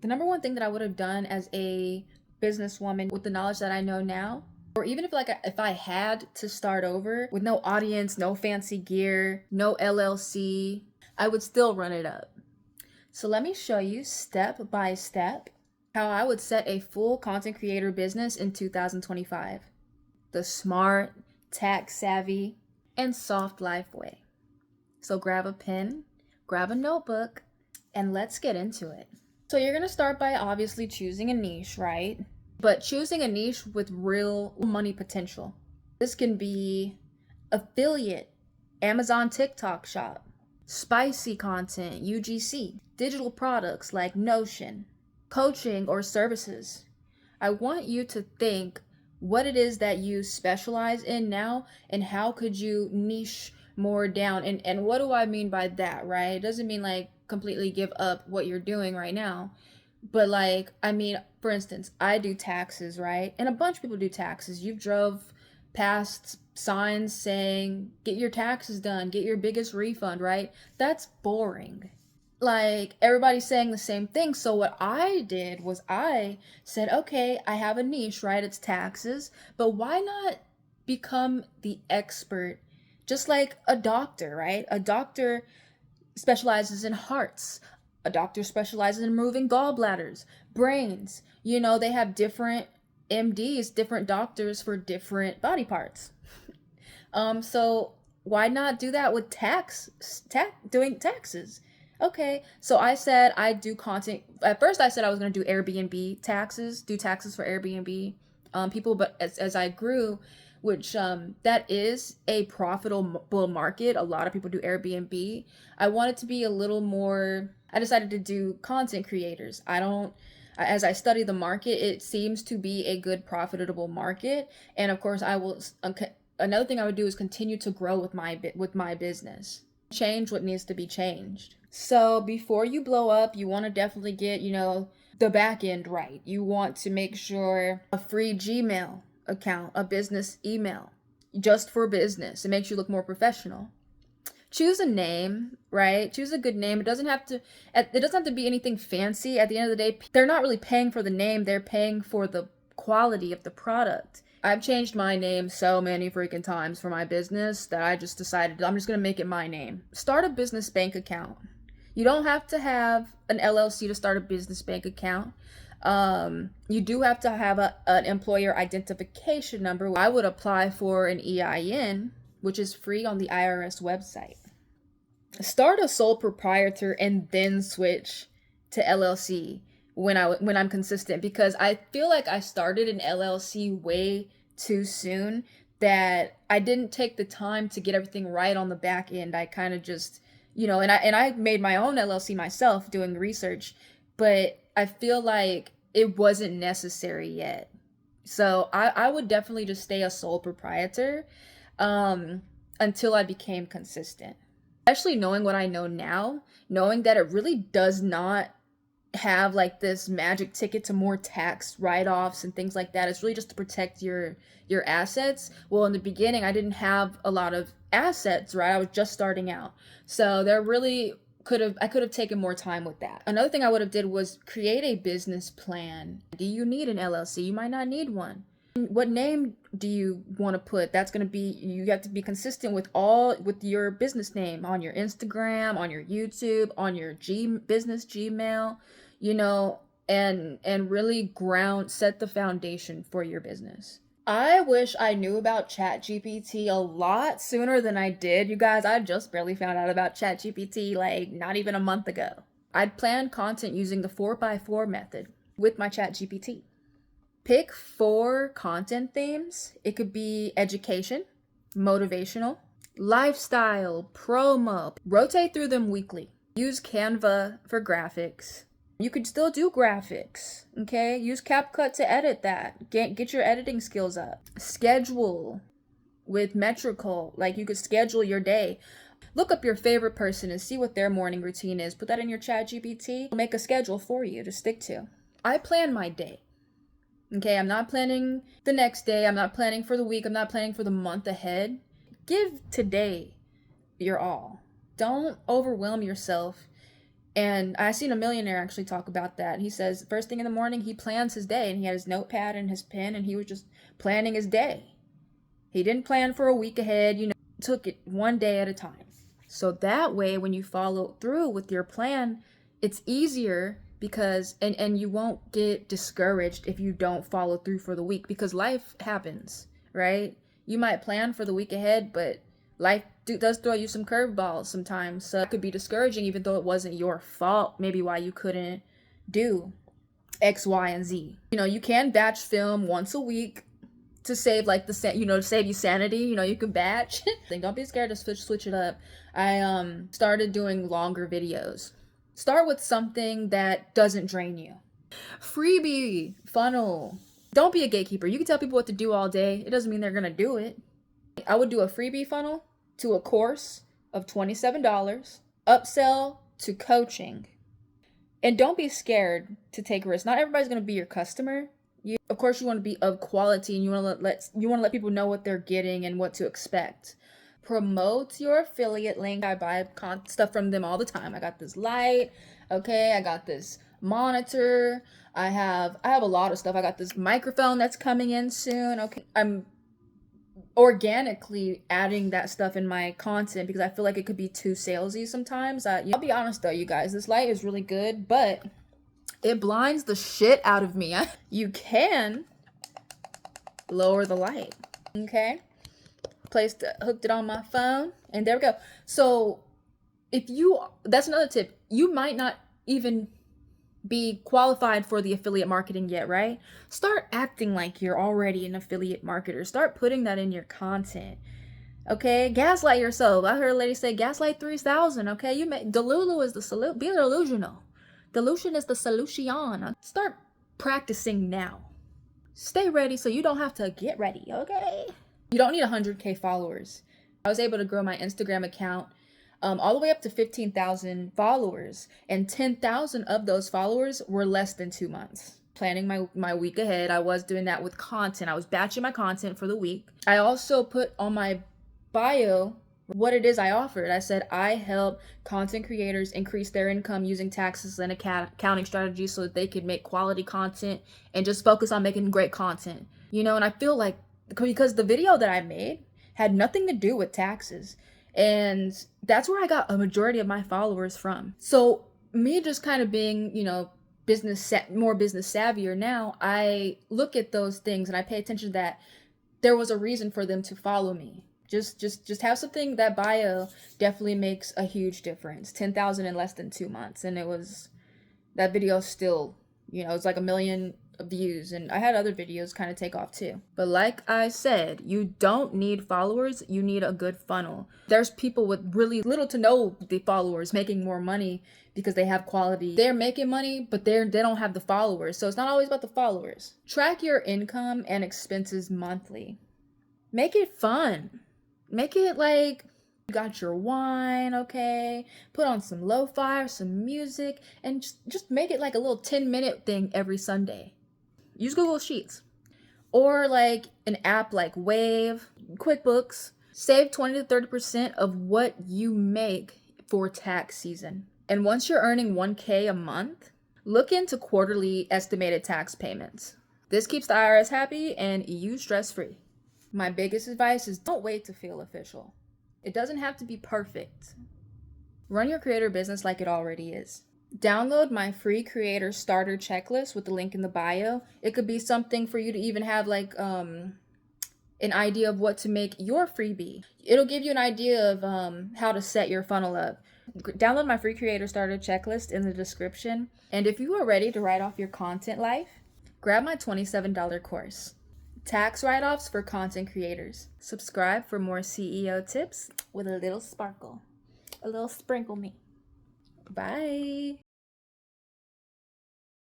The number one thing that I would have done as a businesswoman with the knowledge that I know now, or even if I had to start over with no audience, no fancy gear, no LLC, I would still run it up. So let me show you step by step how I would set a full content creator business in 2025. The smart, tax savvy, and soft life way. So grab a pen, grab a notebook, and let's get into it. So you're going to start by obviously choosing a niche, right? But choosing a niche with real money potential. This can be affiliate, Amazon TikTok shop, spicy content, UGC, digital products like Notion, coaching or services. I want you to think what it is that you specialize in now and how could you niche more down. And what do I mean by that, right? It doesn't mean like completely give up what you're doing right now. But like, I mean, for instance, I do taxes, right? And a bunch of people do taxes. You've drove past signs saying, get your taxes done, get your biggest refund, right? That's boring. Like, everybody's saying the same thing. So what I did was I said, okay, I have a niche, right? It's taxes, but why not become the expert? Just like a doctor, right? A doctor specializes in hearts. A doctor specializes in removing gallbladders, brains. They have different MDs, different doctors for different body parts. So why not do that with doing taxes? Okay, so I said I do content. At first, I said I was going to do Airbnb taxes, do taxes for Airbnb people. But as I grew, which that is a profitable market. A lot of people do Airbnb. I wanted to be a little more. I decided to do content creators. I don't. As I study the market, it seems to be a good profitable market, and of course, I will. Another thing I would do is continue to grow with my business. Change what needs to be changed. So before you blow up, you want to definitely get, the back end right. You want to make sure a free Gmail account, a business email, just for business. It makes you look more professional. Choose a name, right? Choose a good name. It doesn't have to be anything fancy. At the end of the day, they're not really paying for the name, they're paying for the quality of the product. I've changed my name so many freaking times for my business that I just decided I'm just going to make it my name. Start a business bank account. You don't have to have an LLC to start a business bank account. You do have to have an employer identification number. I would apply for an EIN, which is free on the IRS website. Start a sole proprietor and then switch to LLC when I'm consistent, because I feel like I started an LLC way too soon, that I didn't take the time to get everything right on the back end. I kind of just, and I made my own LLC myself doing research, but I feel like it wasn't necessary yet. So I would definitely just stay a sole proprietor until I became consistent. Especially knowing what I know now, knowing that it really does not have like this magic ticket to more tax write-offs and things like that. It's really just to protect your assets. Well, in the beginning, I didn't have a lot of assets, right? I was just starting out. So there really I could have taken more time with that. Another thing I would have did was create a business plan. Do you need an LLC? You might not need one. What name do you want to put? That's going to be, you have to be consistent with your business name on your Instagram, on your YouTube, on your business Gmail, and really set the foundation for your business. I wish I knew about ChatGPT a lot sooner than I did. You guys, I just barely found out about ChatGPT like not even a month ago. I'd planned content using the 4x4 method with my ChatGPT. Pick 4 content themes. It could be education, motivational, lifestyle, promo. Rotate through them weekly. Use Canva for graphics. You could still do graphics, okay? Use CapCut to edit that. Get your editing skills up. Schedule with Metrical. Like, you could schedule your day. Look up your favorite person and see what their morning routine is. Put that in your ChatGPT. Make a schedule for you to stick to. I plan my day. Okay, I'm not planning the next day. I'm not planning for the week. I'm not planning for the month ahead. Give today your all. Don't overwhelm yourself And I seen a millionaire actually talk about that. He says first thing in the morning he plans his day, and he had his notepad and his pen, and he was just planning his day. He didn't plan for a week ahead, took it one day at a time. So that way, when you follow through with your plan, it's easier because, and you won't get discouraged if you don't follow through for the week, because life happens, right? You might plan for the week ahead, but life does throw you some curveballs sometimes. So it could be discouraging, even though it wasn't your fault, maybe why you couldn't do X, Y, and Z. You can batch film once a week to save to save you sanity. You can batch. Don't be scared to switch it up. I started doing longer videos. Start with something that doesn't drain you. Freebie funnel. Don't be a gatekeeper. You can tell people what to do all day. It doesn't mean they're gonna do it. I would do a freebie funnel to a course of $27, upsell to coaching. And don't be scared to take risks. Not everybody's gonna be your customer. Of course, you want to be of quality, and you want to let people know what they're getting and what to expect. Promote your affiliate link. I buy stuff from them all the time. I got this light, okay. I got this monitor. I have a lot of stuff. I got this microphone that's coming in soon. Okay, I'm organically adding that stuff in my content because I feel like it could be too salesy sometimes. I'll be honest though, you guys, this light is really good, but it blinds the shit out of me. You can lower the light, okay? Hooked it on my phone, and there we go. So that's another tip. You might not even be qualified for the affiliate marketing yet, right? Start acting like you're already an affiliate marketer. Start putting that in your content, okay? Gaslight yourself. I heard a lady say gaslight 3000, okay? Delulu is the solution. Be delusional. Delusion is the solution. Start practicing now. Stay ready so you don't have to get ready, okay? You don't need 100K followers. I was able to grow my Instagram account all the way up to 15,000 followers, and 10,000 of those followers were less than 2 months. Planning my week ahead. I was doing that with content. I was batching my content for the week. I also put on my bio what it is I offered. I said I help content creators increase their income using taxes and accounting strategies so that they could make quality content and just focus on making great content. And I feel like because the video that I made had nothing to do with taxes, and that's where I got a majority of my followers from. So me just kind of being, more business savvier now, I look at those things and I pay attention that there was a reason for them to follow me. Just have something. That bio definitely makes a huge difference. 10,000 in less than 2 months. And that video still, it's like 1 million views. And I had other videos kind of take off too. But like I said, you don't need followers. You need a good funnel. There's people with really little to no followers making more money because they have quality. They're making money, but they don't have the followers. So it's not always about the followers. Track your income and expenses monthly. Make it fun. Make it like you got your wine, okay? Put on some lo-fi or some music, and just make it like a little 10-minute thing every Sunday. Use Google Sheets or like an app like Wave, QuickBooks. Save 20 to 30% of what you make for tax season. And once you're earning 1K a month, look into quarterly estimated tax payments. This keeps the IRS happy and you stress-free. My biggest advice is don't wait to feel official. It doesn't have to be perfect. Run your creator business like it already is. Download my free creator starter checklist with the link in the bio. It could be something for you to even have like an idea of what to make your freebie. It'll give you an idea of how to set your funnel up. Download my free creator starter checklist in the description. And if you are ready to write off your content life, grab my $27 course. Tax write-offs for content creators. Subscribe for more CEO tips with a little sparkle. A little sprinkle me. Bye.